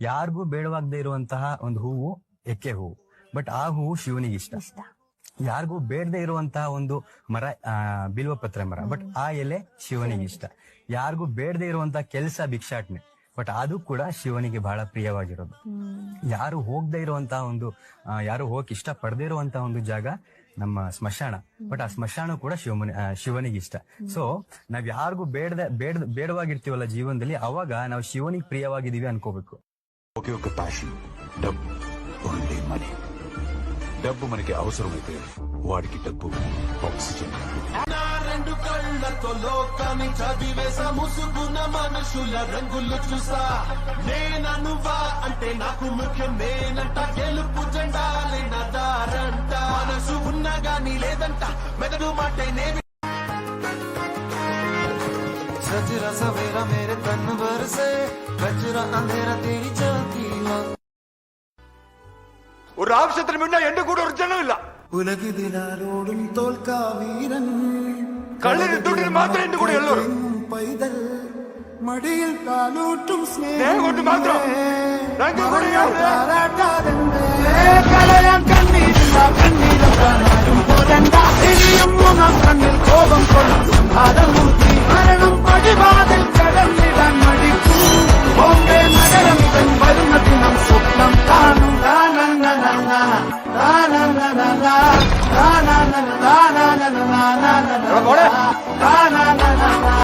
ಯಾರಿಗೂ ಬೇಡವಾಗದೇ ಇರುವಂತಹ ಒಂದು ಹೂವು ಎಕ್ಕೆ ಹೂವು. ಬಟ್ ಆ ಹೂವು ಶಿವನಿಗೆ ಇಷ್ಟ. ಯಾರಿಗೂ ಬೇಡದೇ ಇರುವಂತಹ ಒಂದು ಮರ ಬಿಲ್ವ ಪತ್ರ ಮರ. ಬಟ್ ಆ ಎಲೆ ಶಿವನಿಗೆ ಇಷ್ಟ. ಯಾರಿಗೂ ಬೇಡದೇ ಇರುವಂತಹ ಕೆಲಸ ಭಿಕ್ಷಾಟನೆ. ಬಟ್ ಅದು ಕೂಡ ಶಿವನಿಗೆ ಬಹಳ ಪ್ರಿಯವಾಗಿರೋದು. ಯಾರು ಹೋಗದೆ ಇರುವಂತಹ ಒಂದು ಯಾರು ಹೋಗಕ್ ಇಷ್ಟ ಪಡದೇ ಇರುವಂತಹ ಒಂದು ಜಾಗ ನಮ್ಮ ಸ್ಮಶಾನ. ಬಟ್ ಆ ಸ್ಮಶಾನ ಕೂಡ ಶಿವನಿಗೆ ಇಷ್ಟ. ಸೊ ನಾವ್ ಯಾರಿಗೂ ಬೇಡವಾಗಿರ್ತೀವಲ್ಲ ಜೀವನದಲ್ಲಿ, ಅವಾಗ ನಾವು ಶಿವನಿಗೆ ಪ್ರಿಯವಾಗಿದೀವಿ ಅನ್ಕೋಬೇಕು. ఒక ప్యాషన్ డబ్బు, ఓన్లీ మనీ. డబ్బు మనకి అవసరమైతే వాడికి డబ్బు ఆక్సిజన్. నా రెండు కళ్ళతో లోకాన్ని చదివేసా, ముసుగున మనుషుల రంగులు చూసా. నేననువా అంటే నాకు ముఖ్యం నేనంట, గెలుపు జెండాలే నా దారంట. మనసు ఉన్నా గానీ లేదంట, మెదడు మాటే నేవి. सजरा सवेरा मेरे तन भर से, कचरा अंधेरा तेरी चलती है. ഒരു ആവശ്യത്തിന് മുന്നേ എന്റെ കൂടെ ഒരു ജനമില്ല. ഉലകിതിലോടും തോൽക്കാ വീരൻ, കള്ളിന് തുണിന് മാത്രമേ എന്റെ കൂടെ ഉള്ളൂ. പൈതൽ മടിയിൽ കാലൂട്ടും സ്നേഹം കൊണ്ട് മാത്രം കണ്ണീരില്ല